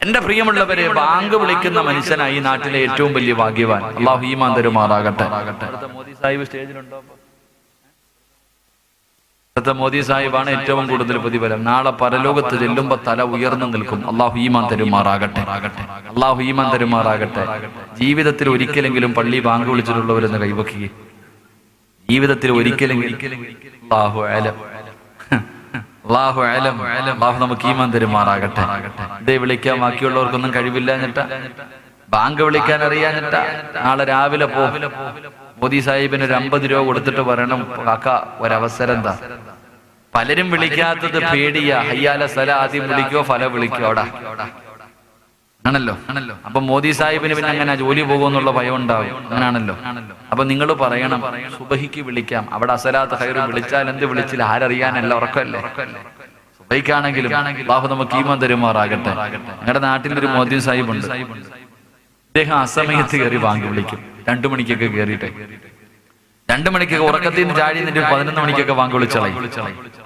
എന്റെ പ്രിയമുള്ളവരെ, ബാങ്ക് വിളിക്കുന്ന മനുഷ്യനായി ഈ നാട്ടിലെ ഏറ്റവും വലിയ ഭാഗ്യവാൻ. അള്ളാഹു ഈമാൻ തരുമാറാകട്ടെ. മോദി സാഹിബ് സ്റ്റേജിലുണ്ടോ? മോദി സാഹിബാണ് ഏറ്റവും കൂടുതൽ പ്രതിഫലം. നാളെ പരലോകത്ത് ചെല്ലുമ്പോ തല ഉയർന്നു നിൽക്കും. അള്ളാഹു ഈമാൻ തരുമാറാകട്ടെ. അള്ളാഹു ഈമാൻ തരുമാറാകട്ടെ. ജീവിതത്തിൽ ഒരിക്കലെങ്കിലും പള്ളി ബാങ്ക് വിളിച്ചിട്ടുള്ളവരെന്ന് കൈവക്കുക. ജീവിതത്തിൽ ഒരിക്കലെങ്കിലും അല്ലാഹു അലം, അല്ലാഹു അലം. അല്ലാഹു നമുക്ക് ഈമാൻ തരുമാറാകട്ടെ. ഇതേ വിളിക്കാൻ ബാക്കിയുള്ളവർക്കൊന്നും കഴിവില്ല എന്നിട്ടാ, ബാങ്ക് വിളിക്കാൻ അറിയാഞ്ഞിട്ടാ. നാളെ രാവിലെ മോദി സാഹിബിന് ഒരു 50 രൂപ കൊടുത്തിട്ട് പറയണം, കാക്ക ഒരവസരം എന്താ? പലരും വിളിക്കാത്തത് പേടിയാ. ഹയ്യാല സല ആദ്യം വിളിക്കോ, ഫല വിളിക്കോ അവിടെ ആണല്ലോ. അപ്പൊ മോദി സാഹിബിന് പിന്നെ അങ്ങനെ ജോലി പോകുമെന്നുള്ള ഭയം ഉണ്ടാവും. അങ്ങനാണല്ലോ. അപ്പൊ നിങ്ങൾ പറയണം, സുബഹിക്ക് വിളിക്കാം, അവിടെ അസലാത്ത് ഖൈർ വിളിച്ചാൽ എന്ത് വിളിച്ചില്ല ആരറിയാനല്ല, ഉറക്കല്ലേ. സുബഹിക്കാണെങ്കിലും അല്ലാഹു നമുക്ക് ഈമാൻ തരുമാറാകട്ടെ. ഞങ്ങളുടെ നാട്ടിലൊരു മോദി സാഹിബ് ഉണ്ട്. അദ്ദേഹം അസമയത്ത് കയറി ബാങ്ക് വിളിക്കും. 2 മണിക്കൊക്കെ കയറിയിട്ട് 2 മണിക്കൊക്കെ ഉറക്കത്തിൽ നിന്ന് ചാടി നിന്നിട്ട് 11 മണിക്കൊക്കെ ബാങ്ക് വിളിച്ചളയും.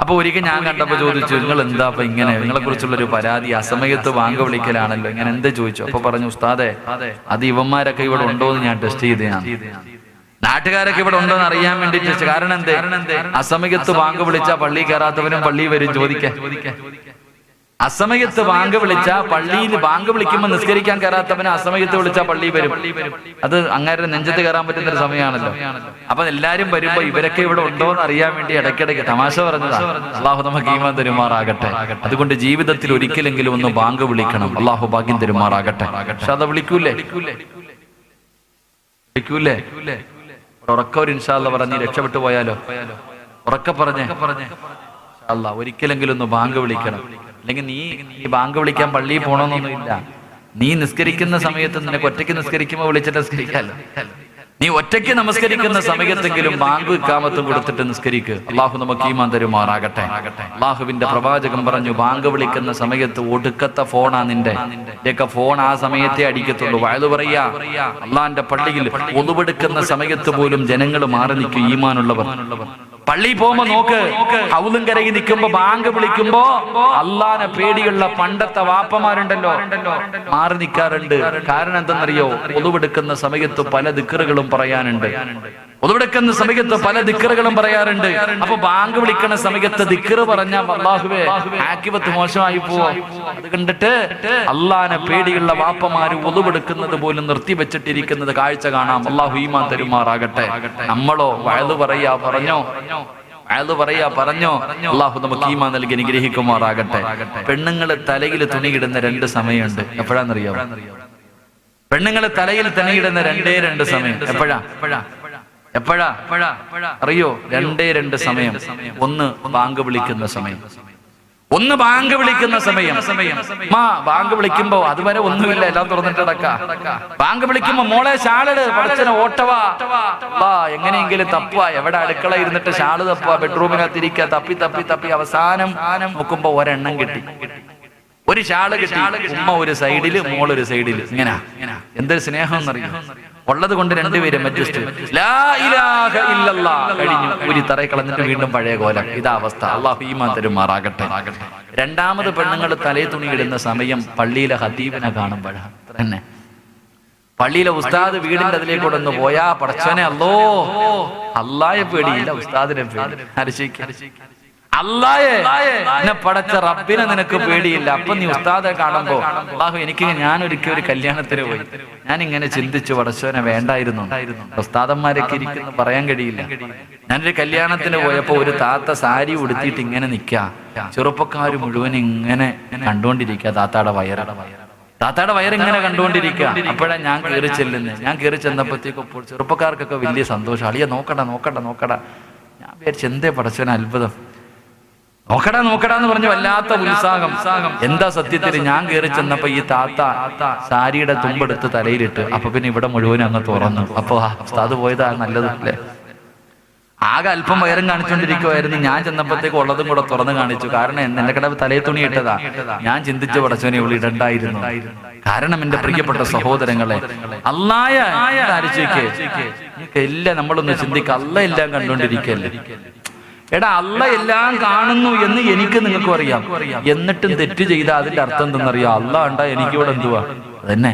അപ്പൊ ഒരിക്കൽ ഞാൻ കണ്ടപ്പോ ചോദിച്ചു, നിങ്ങൾ എന്താ അപ്പൊ ഇങ്ങനെ, നിങ്ങളെ കുറിച്ചുള്ളൊരു പരാതി, അസമയത്ത് ബാങ്ക് വിളിക്കലാണല്ലോ, ഇങ്ങനെ എന്ത് ചോദിച്ചു. അപ്പൊ പറഞ്ഞു, ഉസ്താദെ അത് ഇവന്മാരൊക്കെ ഇവിടെ ഉണ്ടോ എന്ന് ഞാൻ ടെസ്റ്റ് ചെയ്തതാണ്. നാട്ടുകാരൊക്കെ ഇവിടെ ഉണ്ടോ എന്ന് അറിയാൻ വേണ്ടി ടെസ്റ്റ്. കാരണം എന്തേ? അസമയത്ത് ബാങ്ക് വിളിച്ചാ പള്ളി കയറാത്തവനും പള്ളി വരും ചോദിക്കാൻ. അസമയത്ത് ബാങ്ക് വിളിച്ചാ പള്ളിയിൽ ബാങ്ക് വിളിക്കുമ്പോൾ നിസ്കരിക്കാൻ കയറാത്തവന് അസമയത്ത് വിളിച്ചാൽ പള്ളി വരും. അത് അങ്ങേരുടെ നെഞ്ചത്ത് കയറാൻ പറ്റുന്ന ഒരു സമയമാണല്ലോ. അപ്പൊ എല്ലാരും വരുമ്പോ ഇവരൊക്കെ ഇവിടെ ഉണ്ടോ എന്ന് അറിയാൻ വേണ്ടി ഇടയ്ക്കിടയ്ക്ക് തമാശ പറഞ്ഞതാ. അള്ളാഹു നമുക്ക് ഈമാൻ തരുമാറാകട്ടെ. അതുകൊണ്ട് ജീവിതത്തിൽ ഒരിക്കലെങ്കിലും ഒന്ന് ബാങ്ക് വിളിക്കണം. അള്ളാഹു ഭാഗ്യം തരുമാറാകട്ടെ. പക്ഷെ അത് വിളിക്കൂലേ? ഉറക്കം ഒരു ഇൻഷാ അല്ലാഹ് പറഞ്ഞ് രക്ഷപ്പെട്ടു പോയാലോ? ഉറക്കെ പറഞ്ഞേ അല്ലാഹ് ഒരിക്കലെങ്കിലും ഒന്ന് ബാങ്ക് വിളിക്കണം. അല്ലെങ്കിൽ നീ ബാങ്ക് വിളിക്കാൻ പള്ളിയിൽ പോകണമെന്നൊന്നുമില്ല. നീ നിസ്കരിക്കുന്ന സമയത്ത് നിനക്ക് ഒറ്റയ്ക്ക് നിസ്കരിക്കുമ്പോൾ വിളിച്ചിട്ട് നിസ്കരിക്കാമല്ലോ. നീ ഒറ്റയ്ക്ക് നമസ്കരിക്കുന്ന സമയത്തെങ്കിലും ബാങ്ക് ഇഖാമത്തും കൊടുത്തിട്ട് നിസ്കരിക്കുക. അള്ളാഹു നമുക്ക് ഈമാൻ തരുമാറാകട്ടെ. അള്ളാഹുവിന്റെ പ്രവാചകൻ പറഞ്ഞു, ബാങ്ക് വിളിക്കുന്ന സമയത്ത് ഒടുക്കത്തെ ഫോണാ നിന്റെ ഫോൺ. ആ സമയത്തെ അടിക്കത്തുള്ളൂ. വയത് പറയാ, അള്ളാന്റെ പള്ളിയിൽ ഒതുവെടുക്കുന്ന സമയത്ത് പോലും ജനങ്ങൾ മാറി നിൽക്കും ഈമാനുള്ളവർ. പള്ളി പോകുമ്പോ നോക്ക്, ഹൗലും കരകി നിൽക്കുമ്പോ ബാങ്ക് വിളിക്കുമ്പോ അള്ളാനെ പേടിയുള്ള പണ്ടത്തെ വാപ്പമാരുണ്ടല്ലോ മാറി നിൽക്കാറുണ്ട്. കാരണം എന്തെന്നറിയോ? ഒതുവെടുക്കുന്ന സമയത്ത് പല ദിക്റുകളും പറയാനുണ്ട്. ഒതുവെടുക്കുന്ന സമയത്ത് പല ദിക്റുകളും പറയാറുണ്ട്. അപ്പൊ ബാങ്ക് വിളിക്കുന്ന സമയത്ത് ദിക്റ് പറഞ്ഞ അല്ലാഹുവേ ആക്കിബത്ത് മോശമായി പോവോ? അത് കണ്ടിട്ട് അള്ളാനെ പേടിയുള്ള വാപ്പമാര് ഒതുവെടുക്കുന്നത് പോലും നിർത്തിവെച്ചിട്ടിരിക്കുന്നത് കാഴ്ച കാണാം. അല്ലാഹു ഈമാൻ തരുമാറാകട്ടെ. നമ്മളോ വഅദ് പറയാ പറഞ്ഞോ, അള്ളാഹു നമുക്ക് ഈമാൻ നൽകി അനുഗ്രഹിക്കുമാറാകട്ടെ. പെണ്ണുങ്ങള് തലയിൽ തുണിയിടുന്ന 2 സമയമുണ്ട്. എപ്പോഴാന്നറിയോ? പെണ്ണുങ്ങള് തലയിൽ തുണിയിടുന്ന 2 സമയം. എപ്പോഴാ അറിയോ? 2 സമയം. ഒന്ന് ബാങ്ക് വിളിക്കുന്ന സമയം, ഒന്ന് ബാങ്ക് വിളിക്കുന്ന സമയം. ബാങ്ക് വിളിക്കുമ്പോ അതുവരെ ഒന്നുമില്ല, എല്ലാം തുറന്നിട്ട് കിടക്കാ. ബാങ്ക് വിളിക്കുമ്പോ മോളെ ഷാളിട്, പഠിച്ചനെ ഓട്ടവാ, എങ്ങനെയെങ്കിലും തപ്പുക. എവിടെ അടുക്കള ഇരുന്നിട്ട് ഷാള് തപ്പുക, ബെഡ്റൂമിനകത്ത് ഇരിക്കുക. തപ്പി അവസാനം നോക്കുമ്പോ ഒരെണ്ണം കിട്ടി, ഒരു ഷാള് കിട്ടി. ഉമ്മ ഒരു സൈഡില്, മോൾ ഒരു സൈഡില്. ഇങ്ങനെ എന്തൊരു സ്നേഹം എന്നറിയാം. ഉള്ളത് കൊണ്ട് 2 പേരും അഡ്ജസ്റ്റ്. ലാ ഇലാഹ ഇല്ലല്ലാഹ് കഴിഞ്ഞു, ഒരു തറയിൽ കളഞ്ഞിട്ട് വീണ്ടും പഴയ കോലം. ഇതാ അവസ്ഥ. അല്ലാഹു ഈമാൻ തരുമാറാകട്ടെ. 2ാമത് പെണ്ണുങ്ങൾ തലേ തുണി ഇടുന്ന സമയം പള്ളിയിലെ ഖതീബിനെ കാണുമ്പോഴാണ്. തന്നെ പള്ളിയിലെ ഉസ്താദ് വീടിന്റെ അതിലേക്കൂടെ ഒന്ന് പോയാ പടച്ചോനെ അല്ലാഹയെ പേടിയില്ല, ഉസ്താദിനെ പേടി. അല്ലാഹയെ പടച്ച റബ്ബിനെ നിനക്ക് പേടിയില്ല. അപ്പൊ നീ ഉസ്താദെ കാണുമ്പോ അല്ലാഹു ഞാനൊരിക്കൽ ഒരു കല്യാണത്തിന് പോയി, ഞാൻ ഇങ്ങനെ ചിന്തിച്ചു, പടച്ചോനെ വേണ്ടായിരുന്നു. ഉസ്താദന്മാരൊക്കെ ഇരിക്കുന്നു പറയാൻ കഴിയില്ല. ഞാനൊരു കല്യാണത്തിന് പോയപ്പോ ഒരു താത്ത സാരി ഉടുത്തിട്ട് ഇങ്ങനെ നിക്കാ. ചെറുപ്പക്കാര് മുഴുവൻ ഇങ്ങനെ കണ്ടുകൊണ്ടിരിക്കുക. താത്താടെ വയറിങ്ങനെ കണ്ടുകൊണ്ടിരിക്കുക. അപ്പോഴാ ഞാൻ കയറി ചെന്നപ്പോഴത്തേക്കും ചെറുപ്പക്കാർക്കൊക്കെ വലിയ സന്തോഷം. അളിയ നോക്കടാ. ഞാൻ വിചാരിച്ചു എന്തേ പടച്ചോനെ അത്ഭുതം, നോക്കടാ എന്ന് പറഞ്ഞു വല്ലാത്ത ഉത്സാഹം. എന്താ സത്യത്തിൽ ഞാൻ കയറി ചെന്നപ്പോ ഈ താത്ത സാരിയുടെ തുമ്പെടുത്ത് തലയിലിട്ട്. അപ്പൊ പിന്നെ ഇവിടെ മുഴുവൻ അങ്ങ് തുറന്നു. അപ്പൊ ഉസ്താദ് പോയതാ നല്ലത് അല്ലേ? ആകെ അല്പം വയറും കാണിച്ചുകൊണ്ടിരിക്കുവായിരുന്നു. ഞാൻ ചെന്നപ്പോഴത്തേക്ക് ഉള്ളതും കൂടെ തുറന്നു കാണിച്ചു. കാരണം എന്റെ കട തലയിൽ തുണി ഇട്ടതാ. ഞാൻ ചിന്തിച്ചു പടച്ചോനെ ഇവിടെ ഇടണ്ടായിരുന്നു. കാരണം എന്റെ പ്രിയപ്പെട്ട സഹോദരങ്ങളെ, അല്ലാഹയെ ആലോചിക്കേ, എല്ലാം നമ്മളൊന്ന് ചിന്തിക്കുക. അല്ലാഹ് എല്ലാം കണ്ടുകൊണ്ടിരിക്കല്ലേ. എടാ അള്ള എല്ലാം കാണുന്നു എന്ന് എനിക്ക് നിങ്ങൾക്കും അറിയാം. എന്നിട്ടും തെറ്റ് ചെയ്ത അതിന്റെ അർത്ഥം എന്തെന്നറിയാം? അള്ള കണ്ടാ എനിക്കിവിടെ എന്തുവാ അതന്നെ.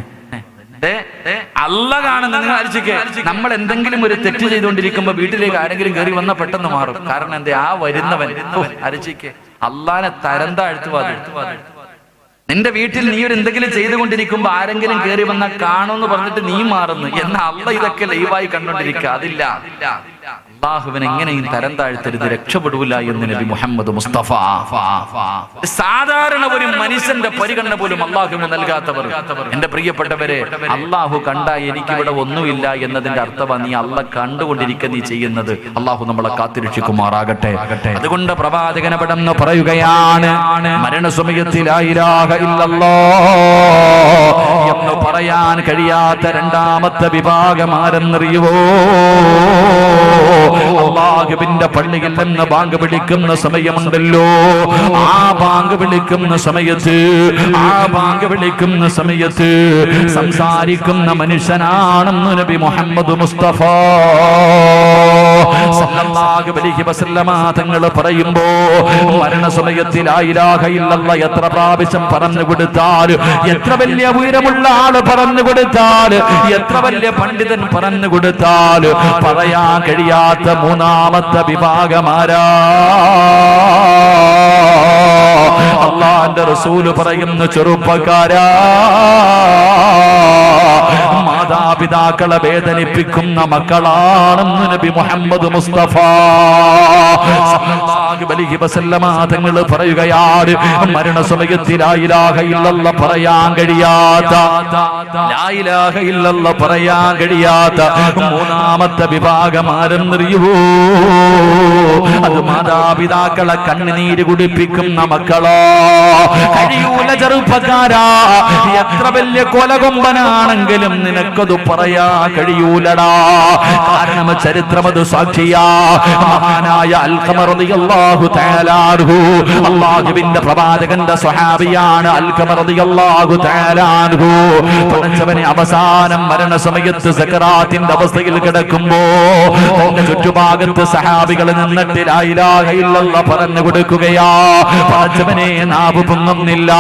അള്ള കാണുന്ന നിങ്ങൾ ആലോചിക്കേ, നമ്മൾ എന്തെങ്കിലും ഒരു തെറ്റ് ചെയ്തുകൊണ്ടിരിക്കുമ്പോ വീട്ടിലേക്ക് ആരെങ്കിലും കയറി വന്നാൽ പെട്ടെന്ന് മാറും. കാരണം എന്താ? ആ വരുന്നവൻ ആലോചിക്കേ അള്ളാനെ തരം താഴ്ത്തുവാതെ. നിന്റെ വീട്ടിൽ നീ ഒരു എന്തെങ്കിലും ചെയ്തുകൊണ്ടിരിക്കുമ്പോ ആരെങ്കിലും കയറി വന്നാൽ കാണുമെന്ന് പറഞ്ഞിട്ട് നീ മാറുന്നു. എന്നാൽ അള്ള ഇതൊക്കെ ലൈവായി കണ്ടോണ്ടിരിക്കുക. അതില്ല. അല്ലാഹുവിനെ എങ്ങനെയും തരം താഴ്ത്തരുത്, രക്ഷപ്പെടൂല എന്ന് നബി മുഹമ്മദ് മുസ്തഫ. സാധാരണ ഒരു മനുഷ്യന്റെ പരിഗണന പോലും അള്ളാഹുവിന് നൽകാത്തവർ. എന്റെ പ്രിയപ്പെട്ടവരെ, അള്ളാഹു കണ്ട എനിക്കിവിടെ ഒന്നുമില്ല എന്നതിന്റെ അർത്ഥമാണ് നീ അള്ള കണ്ടുകൊണ്ടിരിക്കുക നീ ചെയ്യുന്നത്. അള്ളാഹു നമ്മളെ കാത്തിരക്ഷിക്കുമാറാകട്ടെ. അതുകൊണ്ട് പ്രവാചകൻ പെട്ടെന്ന് പറയുകയാണ്, മരണസമയത്തിൽ ലാ ഇലാഹ ഇല്ലല്ലാഹ് എന്ന് പറയാൻ കഴിയാത്ത രണ്ടാമത്തെ വിഭാഗം ആരെന്നറിയുവോ? അല്ലാഹുവിന്റെ പള്ളിയിൽ നിന്ന് ബാങ്ക് വിളിക്കുന്ന സമയമുണ്ടല്ലോ, ആ ബാങ്ക് വിളിക്കുന്ന സമയത്ത് സംസാരിക്കുന്ന മനുഷ്യനാണെന്ന് നബി മുഹമ്മദ് മുസ്തഫ സല്ലല്ലാഹു അലൈഹി വസല്ലമ തങ്ങൾ പറയുമ്പോ, മരണസമയത്തിൽ ലാ ഇലാഹ ഇല്ലല്ലാഹ് എത്ര പ്രാവശ്യം പറഞ്ഞു കൊടുത്താൽ, എത്ര വലിയ ഉയരമുള്ള ആള് പറഞ്ഞു കൊടുത്താൽ, എത്ര വലിയ പണ്ഡിതൻ പറഞ്ഞു കൊടുത്താൽ പറയാൻ കഴിയാത്ത മൂന്നാമത്തെ വിഭാഗമാരാ? അല്ലാഹുവിന്റെ റസൂൽ പറയുന്ന ചെറുപ്പക്കാരാ, മാതാപിതാക്കളെ വേദനിപ്പിക്കുന്ന മക്കളാണെന്ന് നബി മുഹമ്മദ് മുസ്തഫ സല്ലല്ലാഹു അലൈഹി വസല്ലമ തങ്ങൾ പറയുകയാണ്, മരണസമയത്തിൽ ലാ ഇലാഹ ഇല്ലല്ലാഹ് പറയാൻ കഴിയാത്ത മൂന്നാമത്തെ വിഭാഗം ആരെന്നറിയുവോ? അത് മാതാപിതാക്കളെ കണ്ണുനീര് കുടിപ്പിക്കുന്ന മക്കളോ. കഴിയൂല ചെറുപ്പക്കാരാ, എത്ര വലിയ കൊലകൊമ്പനാണെങ്കിലും നിനക്കത് പറയാ കഴിയൂലടാ. കാരണം ചരിത്രം അത് സാക്ഷിയാ. മഹാനായ അൽഖമ റളിയല്ലാഹു തആല അൻഹു, അല്ലാഹുവിന്റെ പ്രവാചകന്റെ സ്വഹാബിയാണ് അൽഖമ റളിയല്ലാഹു തആല അൻഹു. പടച്ചവനെ അവസാനം മരണസമയത്ത് സക്കറാത്തിന്റെ അവസ്ഥയിൽ കിടക്കുമ്പോ തന്റെ ചുറ്റുഭാഗത്ത് സഹാബികൾ നിന്നിട്ട് ലാ ഇലാഹ ഇല്ലല്ലാഹ് പറഞ്ഞു കൊടുക്കുകയാ. പടച്ചവനെ നാവ് പൊങ്ങുന്നില്ല,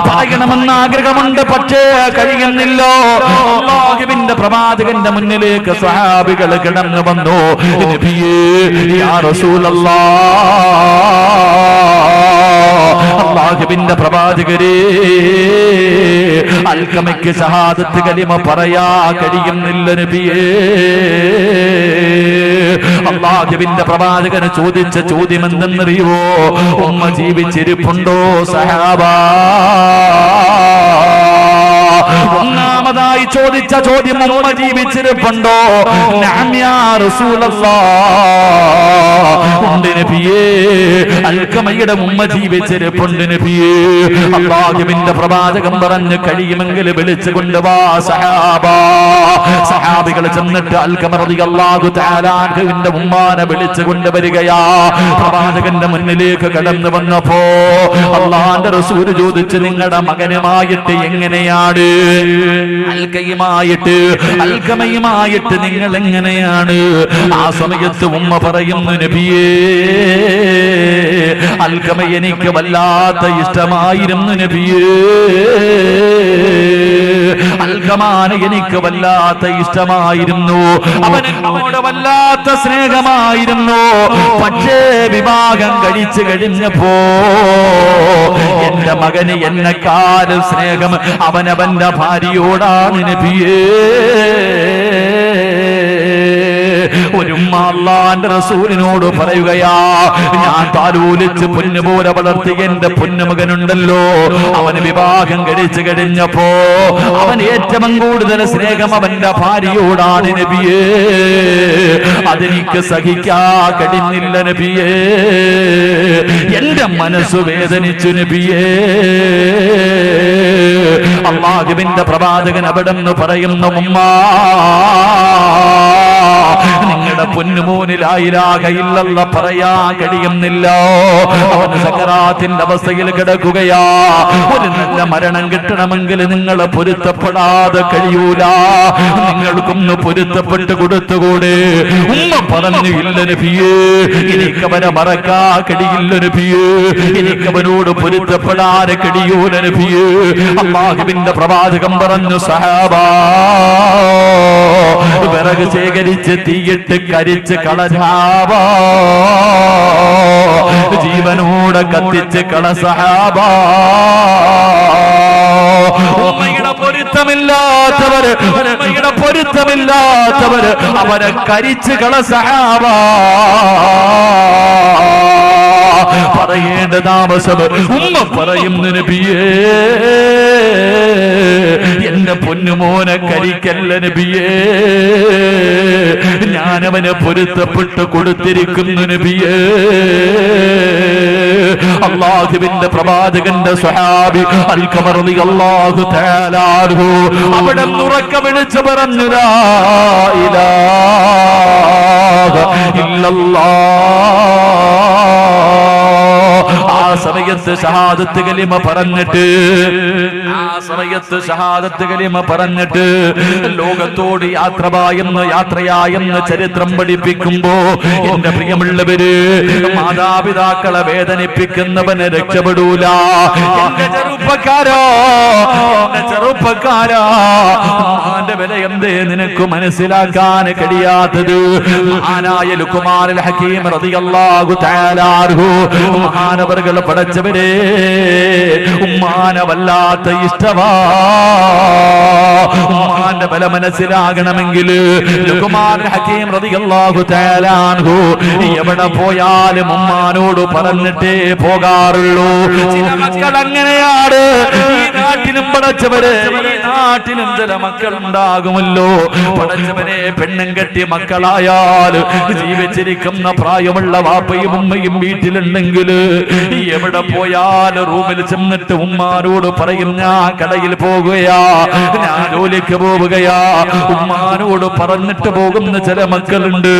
പറയണമെന്ന് ആഗ്രഹമുണ്ട്, പക്ഷേ കഴിയുന്നില്ല. അല്ലാഹുവിന്റെ പ്രവാചകന്റെ മുന്നിലേക്ക് സ്വഹാബികൾ കിടന്നു വന്നു. നബിയേ, യാ റസൂലല്ലാഹ്, അല്ലാഹുവിന്റെ പ്രവാചകരേ, അൽഖമയ്ക്ക് ഷഹാദത്ത് കലിമ പറയാ കഴിയുന്നില്ല നബിയേ. അല്ലാഹുവിന്റെ പ്രവാചകന് ചോദിച്ച ചോദ്യം എന്തെന്നറിയുവോ? ഉമ്മ ജീവിച്ചിരിപ്പുണ്ടോ സഹാബാ? ഒന്നാമതായി ചോദിച്ച ചോദ്യം ഉമ്മ ജീവിച്ചിരിപ്പുണ്ടോ? നഅം യാ റസൂലല്ലാഹ്, ഉണ്ട് നബിയേ. അൽഖമയുടെ ഉമ്മ ജീവിച്ചിരിപ്പുണ്ട് നബിയേ. അല്ലാഹുവിന്റെ പ്രവാചകൻ പറഞ്ഞു, കഴിയുമെങ്കിൽ വിളിച്ചു കൊണ്ടുവാ സഹാബാ. സഹാബികൾ ചെന്നിട്ട് അൽഖമ റളിയല്ലാഹു തആല അൻഹുവിന്റെ ഉമ്മാനെ വിളിച്ചു കൊണ്ടുവരികയാ. പ്രവാചകന്റെ മുന്നിലേക്ക് കടന്നു വന്നപ്പോ അല്ലാഹുവിന്റെ റസൂൽ ചോദിച്ചു, നിങ്ങളുടെ മകനുമായിട്ട് എങ്ങനെയാണ്? അൽഖമയുമായിട്ട് നിങ്ങൾ എങ്ങനെയാണ്? ആ സമയത്ത് ഉമ്മ പറയുന്നു, നബിയേ, അൽഖമ എനിക്ക് വല്ലാത്ത ഇഷ്ടമായിരുന്നു നബിയേ. അൽഖമാന് എനിക്ക് വല്ലാത്ത ഇഷ്ടമായിരുന്നു, അവനോട് വല്ലാത്ത സ്നേഹമായിരുന്നു. പക്ഷേ വിവാഹം കഴിച്ചു കഴിഞ്ഞപ്പോ എന്റെ മകന് എന്നെക്കാളും സ്നേഹം അവനവന്റെ ഭാര്യയോടാണ് നബിയേ. ഒരു അല്ലാഹുവിന്റെ റസൂലിനോട് പറയുകയാ, ഞാൻ താലോലിച്ച് പൊന്നുപോലെ വളർത്തിയ എന്റെ പൊന്നുമകനുണ്ടല്ലോ, അവന് വിവാഹം കഴിച്ചു കഴിഞ്ഞപ്പോ അവൻ ഏറ്റവും കൂടുതൽ സ്നേഹം അവന്റെ ഭാര്യയോടാണ് നബിയേ. അതെനിക്ക് സഹിക്കാ കഴിഞ്ഞില്ല നബിയേ. എന്റെ മനസ്സ് വേദനിച്ചു നബിയേ. അല്ലാഹുവിന്റെ പ്രവാചകൻ അവിടെ നിന്ന് പറയുന്നു, ഉമ്മാ, നിങ്ങളുടെ പൊന്നുമോന് ലാ ഇലാഹ ഇല്ലല്ലാഹ് പറയാൻ കഴിയുന്നില്ല. അവന് സക്കറാത്തിന്റെ അവസ്ഥയിൽ കിടക്കുകയാ. ഒരു നല്ല മരണം കിട്ടണമെങ്കിൽ നിങ്ങൾ പൊരുത്തപ്പെടാതെ കഴിയൂല. നിങ്ങൾക്കൊന്ന് പൊരുത്തപ്പെട്ട് കൊടുത്തുകൂടെ? ഉമ്മ പറഞ്ഞു, ഇല്ല നബിയേ, എനിക്കവനെ മറക്കാ കഴിയില്ല നബിയേ, എനിക്കവനോട് പൊരുത്തപ്പെടാതെ കഴിയൂല നബിയേ. അല്ലാഹുവിന്റെ പ്രവാചകൻ പറഞ്ഞു, സഹാബാ, വിറക് ശേഖരിച്ച് തീയിട്ട് കരിച്ച് കളഞ്ഞാവാ, ജീവനോടെ കത്തിച്ച് കള സഹാബാ. ഉമ്മയുടെ പൊരുത്തമില്ലാത്തവര്, ഉമ്മയുടെ പൊരുത്തമില്ലാത്തവര് അവരെ കരിച്ച് കള സഹാബാ. പറയേണ്ട താമസം ഉമ്മ പറയുന്നു, നബിയേ, എന്റെ പൊന്നുമോനെ കരിക്കല്ല നബിയേ, ഞാനവനെ പൊരുത്തപ്പെട്ട് കൊടുത്തിരിക്കുന്നു നബിയേ. അല്ലാഹുവിന്റെ പ്രവാചകന്റെ സ്വഹാബി അൽഖമർ റളിയല്ലാഹു തആല അൻഹു അവിടെ ഉറക്കെ വിളിച്ചു പറഞ്ഞു, ലാ ഇലാഹ ഇല്ലല്ലാഹ്. ആ സമയത്ത് ഷഹാദത്ത് കലിമ പറഞ്ഞിട്ട്, ആ സമയത്ത് ഷഹാദത്ത് കലിമ പറഞ്ഞിട്ട് ലോകത്തോട് യാത്രയായെന്ന് ചരിത്രം പഠിപ്പിക്കുമ്പോ, എന്റെ പ്രിയമുള്ളവര്, മാതാപിതാക്കളെ വേദനിപ്പിക്കുന്നവന് രക്ഷപ്പെടൂല. എന്റെ ചെറുപ്പക്കാരാ, എന്റെ ചെറുപ്പക്കാരാ, ഉമ്മാന്റെ വില എന്തേ നിനക്ക് മനസ്സിലാക്കാൻ കഴിയാത്തത്? മഹാനായ ലുഖ്മാനുൽ ഹകീം റളിയല്ലാഹു തആല അൻഹു മഹാനവർകൾ പഠിച്ചവരെ ഉമ്മാനെ വല്ലാത്ത ഇഷ്ടവാ. ഉമ്മാന്റെ വില മനസ്സിലാകണമെങ്കിൽ ലുഖ്മാനുൽ ഹകീം റളിയല്ലാഹു തആല അൻഹു എവിടെ പോയാലും ഉമ്മാനോട് പറഞ്ഞിട്ടേ പോകാറുള്ളൂ. ചില മക്കൾ അങ്ങനെയാണ്. ഈ നാട്ടിലും പടച്ചവരെ, ഈ നാട്ടിലും ചില മക്കൾ ഉണ്ടാകുമല്ലോ. പടച്ചവനെ, പെണ്ണും കെട്ടി മക്കളായാൽ ജീവിച്ചിരിക്കുന്ന പ്രായമുള്ള വാപ്പയും ഉമ്മയും വീട്ടിലുണ്ടെങ്കിൽ എവിടെ പോയാൽ റൂമിൽ ചെന്നിട്ട് ഉമ്മാനോട് പറയും, ഞാൻ കടയിൽ പോകുകയാ, ഞാൻ ജോലിക്ക് പോവുകയാ. ഉമ്മാനോട് പറഞ്ഞിട്ട് പോകുന്ന ചില മക്കളുണ്ട്.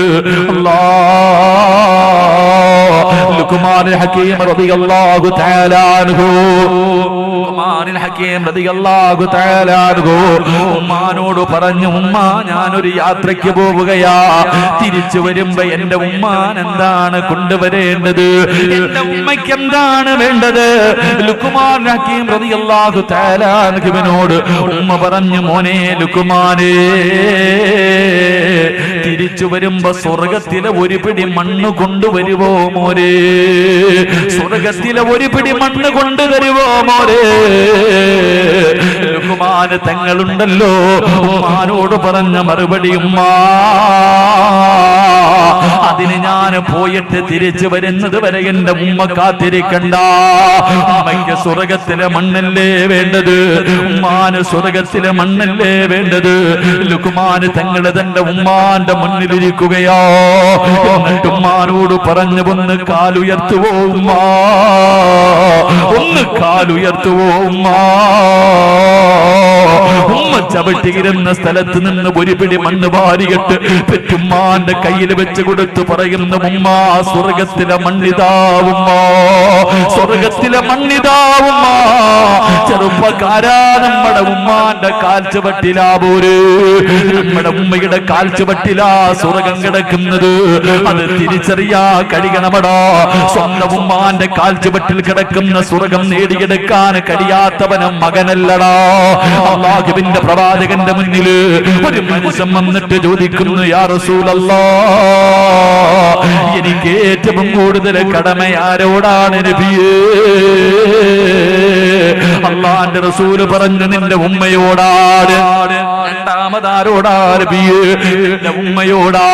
ലുഖ്മാനുൽ ഹകീം റളിയല്ലാഹു തആല അൻഹു, ലുഖ്മാനുൽ ഹകീം റളിയല്ലാഹു തആല അൻഹു ഉമ്മാനോട് പറഞ്ഞു, ഉമ്മ, ഞാനൊരു യാത്രയ്ക്ക് പോവുകയാ, തിരിച്ചു വരുമ്പോ എന്റെ ഉമ്മാൻ എന്താണ് കൊണ്ടുവരേണ്ടത്, എന്റെ ഉമ്മയ്ക്ക് എന്താണ് വേണ്ടത്? ലുഖ്മാനുൽ ഹകീം റളിയല്ലാഹു തആല അൻഹുവിനോട് ഉമ്മ പറഞ്ഞു, മോനെ ലുഖ്മാനേ, തിരിച്ചു വരുമ്പോ സ്വർഗത്തിലെ ഒരു പിടി മണ്ണ് കൊണ്ടുവരുവോ മോനെ? സ്വർഗത്തിലെ ഒരു പിടി മണ്ണ് കൊണ്ടുവരുവോ മോനെ? ലുഖ്മാന് തങ്ങളുണ്ടല്ലോ, ഉമ്മാനോട് പറഞ്ഞ മറുപടി, ഉമ്മാ, അതിന് ഞാൻ പോയിട്ട് തിരിച്ചു വരുന്നത് വരെ എന്റെ ഉമ്മ കാത്തിരിക്കണ്ട. ഉമ്മയ്ക്ക് സ്വർഗത്തിലെ മണ്ണല്ലേ വേണ്ടത്, ഉമ്മാന് സ്വർഗത്തിലെ മണ്ണല്ലേ വേണ്ടത്. ലുഖ്മാന് തങ്ങള് തന്റെ ഉമ്മാന്റെ മുന്നിലിരിക്കുകയോ. എന്നിട്ട് ഉമ്മാനോട് പറഞ്ഞു, ഒന്ന് കാലുയർത്തുവോ ഉമ്മ, ഒന്ന് കാലുയർത്തുവോ ഉമ്മ. ഉമ്മ ചവിട്ടിയിരുന്ന സ്ഥലത്ത് നിന്ന് ഒരു പിടി മണ്ണ് വാരിയിട്ട് പെറ്റുമ്മാന്റെ കയ്യിൽ വെച്ച് കൊടുത്തു പറയുന്നു, ഉമ്മ, സ്വർഗത്തിലെ മണ്ണിതാവുമ്മ, സ്വർഗത്തിലെ മണ്ണിതാവുമ്മ. ചെറുപ്പക്കാരാ, നമ്മുടെ ഉമ്മാന്റെ കാൽച്ചുവട്ടിലാ പോര്, നമ്മുടെ ഉമ്മയുടെ കാൽച്ചുവട്ടിലാ സ്വർഗം കിടക്കുന്നത്. അത് തിരിച്ചറിയാ കഴിയണമടാ. സ്വന്തം ഉമ്മാന്റെ കാൽച്ചുവട്ടിൽ കിടക്കുന്ന സ്വർഗം നേടിയെടുക്കാൻ കഴിയാത്തവനും മകനല്ലടാ. അല്ലാഹുവിന്റെ പ്രവാചകന്റെ മുന്നിൽ ഒരു മനുഷ്യൻ വന്നിട്ട് ചോദിക്കുന്നു, യാ റസൂലല്ലാഹ്, എനിക്ക് ഏറ്റവും കൂടുതൽ കടമ ആരോടാണ് നബിയേ? അല്ലാഹുവിന്റെ റസൂല് പറഞ്ഞു, നിന്റെ ഉമ്മയോടാണ്. രണ്ടാമതാരോടാ നബിയേ? നിന്റെ ഉമ്മയോടാ.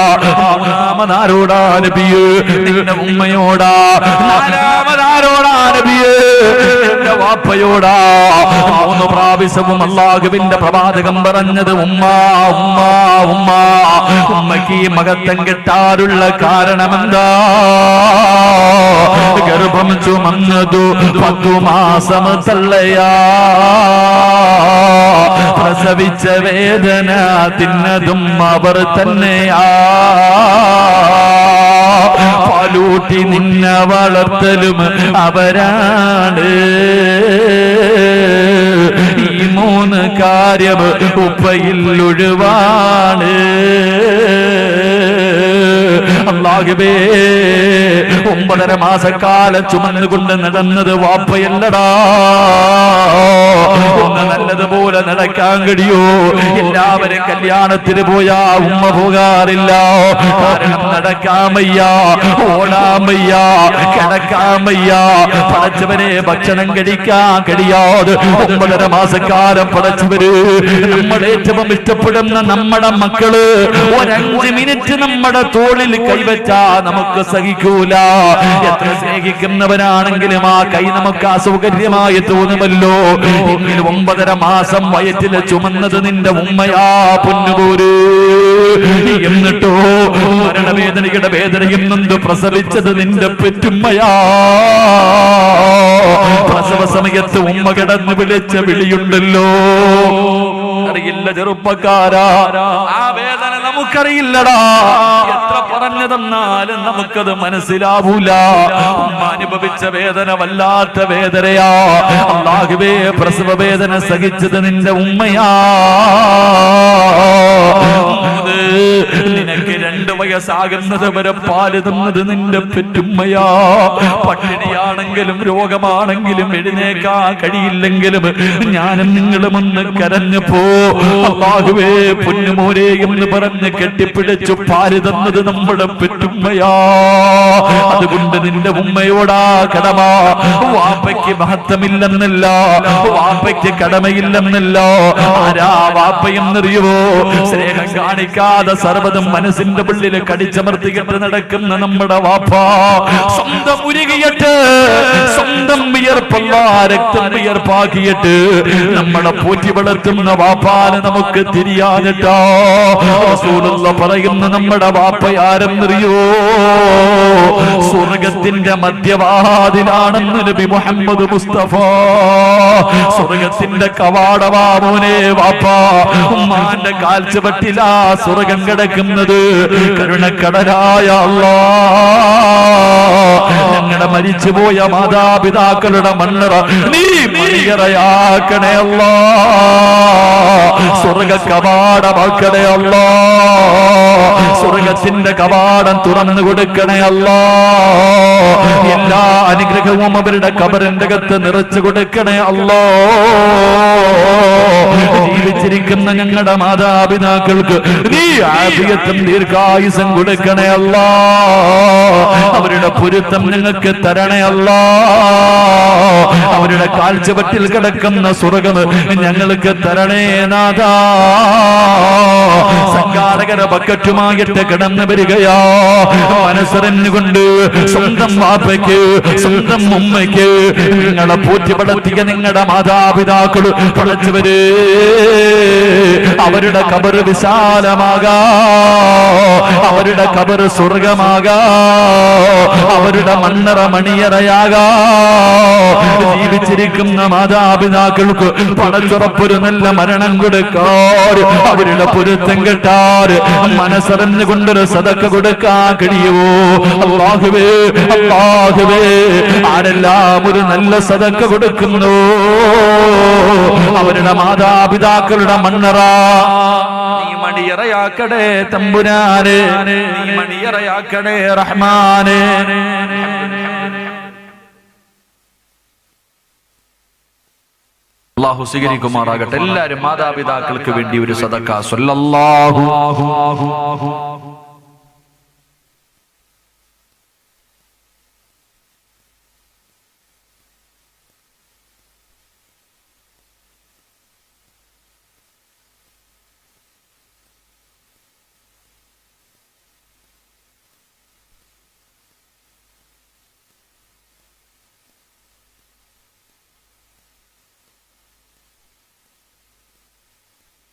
മൂന്നാമതാരോടാ നബിയേ? നിന്റെ ഉമ്മയോടാ. നാലാമതാരോടാ നബിയേ? നിന്റെ വാപ്പയോടാ. മൂന്ന് പ്രാവശ്യവും അല്ലാഹുവിന്റെ പ്രവാചകൻ പറഞ്ഞത് ഉമ്മ, ഉമ്മ, ഉമ്മ. ഉമ്മയ്ക്ക് ഈ മഹത്വം കിട്ടാറുള്ള കാരണമെന്താ? ഗർഭം ചുമന്നതു 10 മാസം തള്ളയാ, പ്രസവി പ്രസവിച്ച വേദന തിന്നതും അവർ തന്നെയാ. പാലൂട്ടി നിന്നെ വളർത്തലും അവരാണ്. ഈ മൂന്ന് കാര്യം ഉപ്പയിൽ ഒഴിവാണ്. അല്ലാഹുവേ, 9.5 മാസക്കാലം ചുമന്നുകൊണ്ട് നടന്നത് വാപ്പയല്ലടാ. ഒന്ന് നല്ലതുപോലെ നടക്കാൻ കഴിയോ? എല്ലാവരും കല്യാണത്തിന് പോയാ ഉമ്മ പോകാറില്ല. കാരണം നടക്കാൻ വയ്യ, ഓടാൻ വയ്യ, കിടക്കാൻ വയ്യ. പടച്ചവനെ ഭക്ഷണം കഴിക്കാൻ കഴിയാതെ 9.5 മാസക്കാലം പടച്ചവര് നമ്മൾ ഏറ്റവും ഇഷ്ടപ്പെടുന്ന നമ്മുടെ മക്കള് 5 മിനിറ്റ് നമ്മുടെ തോളിൽ കൈവച്ചാ നമുക്ക് സഹിക്കൂല. എത്ര സ്നേഹിക്കുന്നവനാണെങ്കിലും ആ കൈ നമുക്ക് അസൗകര്യമായി തോന്നുമല്ലോ. 9.5 മാസം വയറ്റിൽ ചുമന്നത് നിന്റെ ഉമ്മയാ പൊന്നുപോര്. എന്നിട്ടോ മരണവേദനയുടെ വേദനയും നൊന്ത് പ്രസവിച്ചത് നിന്റെ പെറ്റുമ്മയാ. പ്രസവ സമയത്ത് ഉമ്മ കിടന്ന് വിളിച്ച വിളിയുണ്ടല്ലോ, അറിയില്ല ചെറുപ്പക്കാരാ, ആ വേദന നമുക്കറിയില്ലടാ. എത്ര പറഞ്ഞു തന്നാലും നമുക്കത് മനസ്സിലാവൂല. ഉമ്മ അനുഭവിച്ച വേദന വല്ലാത്ത വേദനയാ. അല്ലാഹുവേ, പ്രസവ വേദന സഹിച്ചത് നിന്റെ ഉമ്മയാ. നിനക്ക് 2 വയസ്സാകുന്നത് വരെ പാല് തന്നത് നിന്റെ പെറ്റുമ്മയാ. പട്ടിണിയാണെങ്കിലും രോഗമാണെങ്കിലും എഴുന്നേക്കാൻ കഴിയില്ലെങ്കിലും ഞാനും നിങ്ങളും ഒന്ന് കരഞ്ഞപ്പോ അല്ലാഹുവേ പൊന്നുമോനെ എന്ന് പറഞ്ഞ് കെട്ടിപ്പിടിച്ചു പാല് തന്നത് നമ്മുടെ പെറ്റുമ്മയാ. അതുകൊണ്ട് നിന്റെ ഉമ്മയോടാ കടമ. വാപ്പയ്ക്ക് മഹത്വമില്ലെന്നല്ല, വാപ്പയ്ക്ക് കടമയില്ലെന്നല്ല. ആരാ വാപ്പയെന്നറിയുവോ? സ്നേഹം കാണിക്കാതെ സർവ്വതും മനസ്സിന്റെ ഉള്ളിൽ കടിച്ചമർത്തിയിട്ട് നടക്കുന്ന നമ്മുടെ വാപ്പ. സ്വന്തം ഉരുകിയിട്ട് സ്വന്തം വിയർപ്പല്ല രക്തം വിയർപ്പാക്കിയിട്ട് നമ്മളെ പോറ്റി വളർത്തുന്ന വാപ്പാന് നമുക്ക് തിരിയാനിട്ടോ. റസൂലുള്ള പറയുന്ന നമ്മുടെ വാപ്പയാരെന്നറിയോ? സ്വർഗത്തിന്റെ മധ്യവാതിലാണെന്ന് നബി മുഹമ്മദ് മുസ്തഫ. സ്വർഗത്തിന്റെ കവാടവാമോനെ വാപ്പ. ഉമ്മാന്റെ കാൽച്ചുവട്ടിലാ സ്വർഗം കിടക്കുന്നത്. കരുണക്കടലായ അല്ലാഹ്, ഞങ്ങളുടെ മരിച്ചുപോയ മാതാപിതാക്കളുടെ മണ്ണറ നീ മണിയറയാക്കണേ അല്ലാഹ്. സ്വർഗ കവാടമാക്കണേ അല്ലാഹ്. സ്വർഗത്തിന്റെ കവാടം തുറന്നു കൊടുക്കണേ അല്ലാഹ്. എല്ലാ അനുഗ്രഹവും അവരുടെ ഖബറിന്റെ അകത്ത് നിറച്ചു കൊടുക്കണേ അല്ലാഹ്. ജീവിച്ചിരിക്കുന്ന ഞങ്ങളുടെ മാതാപിതാക്കൾക്ക് നീ ആഫിയത്തും ദീർഘായുസ്സും കൊടുക്കണേ അല്ലാഹ്. അവരുടെ പൊരുത്തം ഞങ്ങൾക്ക് തരണേ അല്ലാഹ്. അവരുടെ കാൽച്ചുവട്ടിൽ കിടക്കുന്ന സ്വർഗം ഞങ്ങൾക്ക് തരണേ നാഥാ. സംഘാടകര ബക്കറ്റുമായിട്ട് കിടന്നു വരികയാ. മനസ്സറിഞ്ഞുകൊണ്ട് സ്വന്തം വാപ്പയ്ക്ക് സ്വന്തം ഉമ്മയ്ക്ക് നിങ്ങളെ പോറ്റി വളർത്തിയ നിങ്ങളുടെ മാതാപിതാക്കൾ പടച്ചവര് അവരുടെ ഖബർ വിശാലമാകാ, അവരുടെ ഖബർ സ്വർഗമാകാ, അവരുടെ മണ്ണറ മണിയറയാകാ. ജീവിച്ചിരിക്കുന്ന മാതാപിതാക്കൾക്ക് പടച്ചുറപ്പൊരു നല്ല മരണം കൊടുക്കാർ, അവരുടെ പൊരുത്തം കെട്ടാർ മനസ്സറിഞ്ഞുകൊണ്ടൊരു സദക്ക കൊടുക്കാൻ കഴിയുമോ? അല്ലാഹുവേ, അല്ലാഹുവേ, ആരെല്ലാം ഒരു നല്ല സദക്ക കൊടുക്കുന്നു അവരുടെ മാതാപിതാക്കളുടെ മണ്ണറ നീ മണിയറയാക്കടേ തമ്പുരാനെ, നീ മണിയറയാക്കടേ റഹ്മാനെ. അല്ലാഹു സ്വീകരിക്കുമാറാകട്ടെ. എല്ലാവരും മാതാപിതാക്കൾക്ക് വേണ്ടി ഒരു സദക്ക സ്വല്ലല്ലാഹു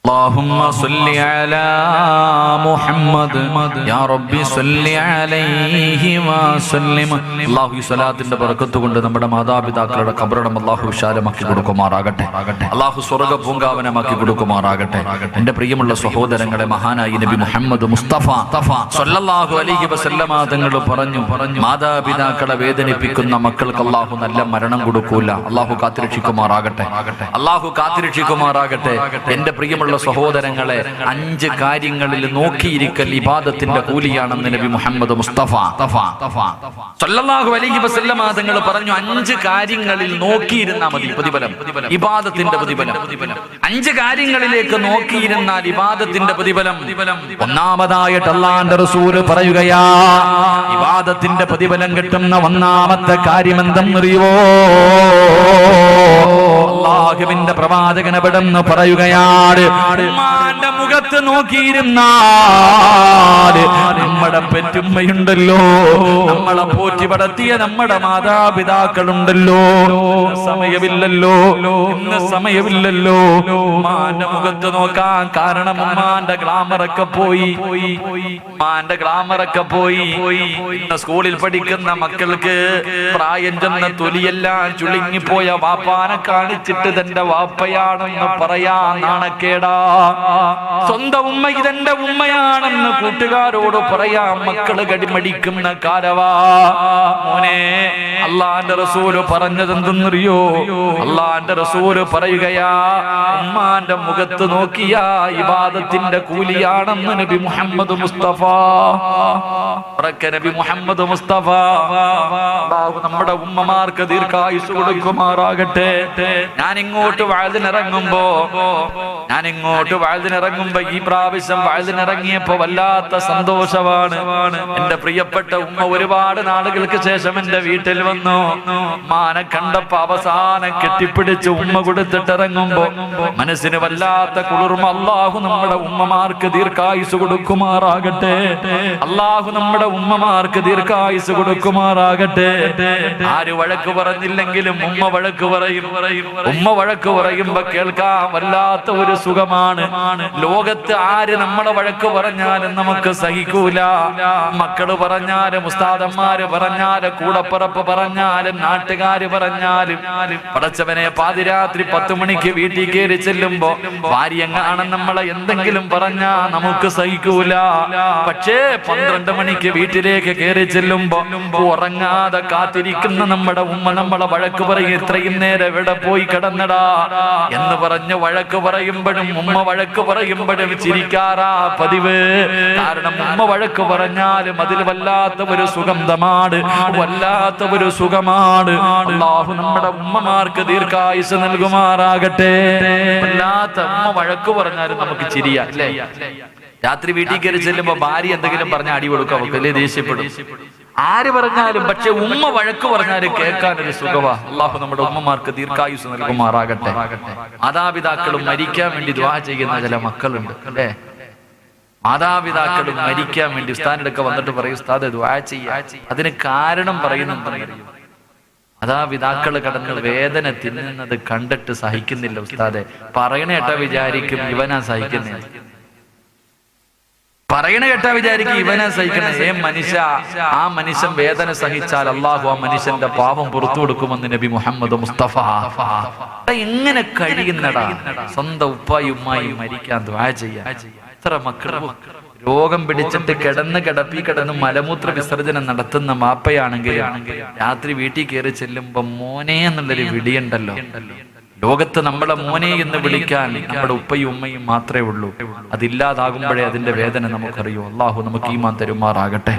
اللهم صل على محمد يا ربي صل عليه وسلم അല്ലാഹു ഈ സ്വലാത്തിന്റെ ബറക്കത്ത് കൊണ്ട് നമ്മുടെ മാതാപിതാക്കളുടെ ഖബറിടം അല്ലാഹു വിശാലമാക്കി കൊടുക്കുമാറാകട്ടെ. അല്ലാഹു സ്വർഗ്ഗ പൂങ്കാവനമാക്കി കൊടുക്കുമാറാകട്ടെ. എൻ്റെ പ്രിയമുള്ള സഹോദരങ്ങളെ, മഹാനായി നബി മുഹമ്മദ് മുസ്തഫ സ്വല്ലല്ലാഹു അലൈഹി വസല്ലമ തങ്ങൾ പറഞ്ഞു, മാതാപിതാക്കളെ വേദനിപ്പിക്കുന്ന മക്കൾക്ക് അല്ലാഹു നല്ല മരണം കൊടുക്കൂല. അല്ലാഹു കാത്തുരക്ഷിക്കുമാറാകട്ടെ. അല്ലാഹു കാത്തുരക്ഷിക്കുമാറാകട്ടെ. എൻ്റെ പ്രിയമുള്ള സഹോദരങ്ങളെ, 5 കാര്യങ്ങളിൽ നോക്കിയിരിക്കൽ ഇബാദത്തിന്റെ കൂലിയാണെന്ന് നബി മുഹമ്മദ് മുസ്തഫ സല്ലല്ലാഹു അലൈഹി വസല്ലമ തങ്ങൾ പറഞ്ഞു. 5 കാര്യങ്ങളിൽ നോക്കിയിരുന്നാൽ മതി പ്രതിഫലം, ഇബാദത്തിന്റെ പ്രതിഫലം. 5 കാര്യങ്ങളിലേക്ക് നോക്കിയിരുന്നാൽ ഇബാദത്തിന്റെ പ്രതിഫലം. ഒന്നാമതായിട്ട് അല്ലാഹുവിന്റെ റസൂൽ പറയുകയാ, ഇബാദത്തിന്റെ പ്രതിഫലം കിട്ടുന്ന ഒന്നാമത്തെ കാര്യം എന്തെന്നറിയോ? അല്ലാഹുവിന്റെ പ്രവാചകൻ എവിടെന്ന് പറയുകയാണ്, ഉമ്മാന്റെ മുഖത്ത് നോക്കിയിരുന്നാൽ നമ്മുടെ പെറ്റുമ്മയുണ്ടല്ലോ, നമ്മളെ പോറ്റി വളർത്തിയ നമ്മുടെ മാതാപിതാക്കളുണ്ടല്ലോ, സമയമില്ലല്ലോ, ഇന്ന് സമയമില്ലല്ലോ ഉമ്മാന്റെ മുഖത്ത് നോക്കാൻ. കാരണം ഉമ്മാന്റെ ഗ്ലാമറൊക്കെ പോയി, ഉമ്മാന്റെ ഗ്ലാമറൊക്കെ പോയി. ഇന്ന് സ്കൂളിൽ പഠിക്കുന്ന മക്കൾക്ക് പ്രായം ചെന്ന തൊലിയെല്ലാം ചുളുങ്ങിപ്പോയ വാപ്പാനെ കാണിച്ചിട്ട് തന്റെ വാപ്പയാണെന്ന് പറയാ നാണക്കേടാ. സ്വന്തം ഉമ്മ ഇതെന്റെ ഉമ്മയാണെന്ന് കൂട്ടുകാരോട് പറയാ മക്കള് കടിമടിക്കുന്ന കാലവാ. മോനെ, അള്ളാന്റെ റസൂല് പറഞ്ഞതെന്തെന്നറിയോ? അള്ളാന്റെ റസൂല് പറയുകയാ, ഉമ്മാന്റെ മുഖത്ത് നോക്കിയാ ഇബാദത്തിന്റെ കൂലിയാണെന്ന് നബി മുഹമ്മദ് മുസ്തഫ. നബി മുഹമ്മദ് മുസ്തഫ നമ്മുടെ ഉമ്മമാർക്ക് ദീർഘായുസ് കൊടുക്കുമാറാകട്ടെ. ഞാൻ ഇങ്ങോട്ട് വഅദിനിറങ്ങുമ്പോ ഈ പ്രാവശ്യം വഅദിനിറങ്ങിയപ്പോ വല്ലാത്ത സന്തോഷമാണ്. എന്റെ പ്രിയപ്പെട്ട ഉമ്മ ഒരുപാട് നാളുകൾക്ക് ശേഷം എന്റെ വീട്ടിൽ വന്നു. ഉമ്മാനെ കണ്ടപ്പോ അവസാനം കെട്ടിപ്പിടിച്ച് ഉമ്മ കൊടുത്തിട്ട് ഇറങ്ങുമ്പോ മനസ്സിന് വല്ലാത്ത കുളിർമ. അല്ലാഹു നമ്മുടെ ഉമ്മമാർക്ക് ദീർഘായുസ് കൊടുക്കുമാറാകട്ടെ. അല്ലാഹു നമ്മുടെ ഉമ്മമാർക്ക് ദീർഘായുസ് കൊടുക്കുമാറാകട്ടെ. ആര് വഴക്ക് പറഞ്ഞില്ലെങ്കിലും ഉമ്മ വഴക്ക് പറയും. ഉമ്മ വഴക്ക് പറയുമ്പോ കേൾക്കാൻ വല്ലാത്ത ഒരു സുഖമാണ്. ലോകത്ത് ആര് നമ്മളെ വഴക്ക് പറഞ്ഞാലും നമുക്ക് സഹിക്കൂല. മക്കള് പറഞ്ഞാലും, ഉസ്താദന്മാര് പറഞ്ഞാലും, കൂടപ്പറപ്പ് പറഞ്ഞാലും, നാട്ടുകാര് പറഞ്ഞാലും, പടച്ചവനെ പാതിരാത്രി 10 മണിക്ക് വീട്ടിൽ കയറി ചെല്ലുമ്പോ ഭാര്യങ്ങാണ് നമ്മളെ എന്തെങ്കിലും പറഞ്ഞാ നമുക്ക് സഹിക്കൂല. പക്ഷേ 12 മണിക്ക് വീട്ടിലേക്ക് കയറി ചെല്ലുമ്പോ ഉറങ്ങാതെ കാത്തിരിക്കുന്ന നമ്മുടെ ഉമ്മ നമ്മളെ വഴക്ക് പറയും, ഇത്രയും നേരം എവിടെ പോയി കിടന്നടാ എന്ന് പറഞ്ഞ് വഴക്ക് പറയുമ്പോഴും ഉമ്മ വഴക്ക് പറയുമ്പോഴും ചിരിക്കാറാ പതിവ്. കാരണം ഉമ്മ വഴക്ക് പറഞ്ഞാലും അതിൽ വല്ലാത്ത ഒരു സുഗന്ധമാണ്, വല്ലാത്ത ഒരു സുഖമാണ്. അല്ലാഹു നമ്മുടെ ഉമ്മമാർക്ക് ദീർഘായുസ് നൽകുമാറാകട്ടെ. വല്ലാത്ത ഉമ്മ വഴക്ക് പറഞ്ഞാലും നമുക്ക് ചിരിയാ, അല്ലേ? രാത്രി വീട്ടിൽ കയറി ചെല്ലുമ്പോ ഭാര്യ എന്തെങ്കിലും പറഞ്ഞ അടി കൊടുക്കും, അവക്കല്ലേ ദേഷ്യപ്പെടും. ആര് പറഞ്ഞാലും, പക്ഷെ ഉമ്മ വഴക്ക് പറഞ്ഞാലും കേൾക്കാൻ ഒരു സുഖവാ. അല്ലാഹു നമ്മുടെ ഉമ്മമാർക്ക് ദീർഘായുസ് നൽകുമാറാകട്ടെ. മാതാപിതാക്കളും മരിക്കാൻ വേണ്ടി ദുആ ചെയ്യുന്ന ചില മക്കളുണ്ട്, അല്ലേ? മാതാപിതാക്കളും മരിക്കാൻ വേണ്ടി ഉസ്താദിനൊക്കെ വന്നിട്ട് പറയും, ഉസ്താദ് ദുആ ചെയ്യാ. അതിന് കാരണം പറയുന്നുണ്ടെന്നറിയോ? മാതാപിതാക്കള് കടന്ന് വേദന തിന്നുന്നത് കണ്ടിട്ട് സഹിക്കുന്നില്ല ഉസ്താദെ. പറയണ കേട്ടാ വിചാരിക്കും ഇവനാ സഹിക്കുന്നേ, പറയണ കേട്ടാ വിചാരിക്കും ഇവനെ സഹിക്കണേ. മനുഷ്യ, ആ മനുഷ്യൻ വേദന സഹിച്ചാൽ അല്ലാഹു ആ മനുഷ്യന്റെ പാപം പുറത്തു കൊടുക്കുമെന്ന് നബി മുഹമ്മദ് മുസ്തഫ. എങ്ങനെ കഴിയുന്നടാ സ്വന്തം ഉപ്പായും ഉമ്മായും മരിക്കാൻ ദുആ ചെയ്യാൻ? എത്ര മക്കൾ രോഗം പിടിച്ചിട്ട് കിടന്ന് മലമൂത്ര വിസർജനം നടത്തുന്ന മാപ്പയാണെങ്കിൽ രാത്രി വീട്ടിൽ കയറി ചെല്ലുമ്പോ മോനെ എന്നുള്ളൊരു വിളിയുണ്ടല്ലോ. ലോകത്ത് നമ്മളെ മോനെ എന്ന് വിളിക്കാൻ നമ്മുടെ ഉപ്പയും ഉമ്മയും മാത്രമേ ഉള്ളൂ. അതില്ലാതാകുമ്പോഴേ അതിന്റെ വേദന നമുക്കറിയൂ. അല്ലാഹു നമുക്ക് ഈമാൻ തരുമാറാകട്ടെ.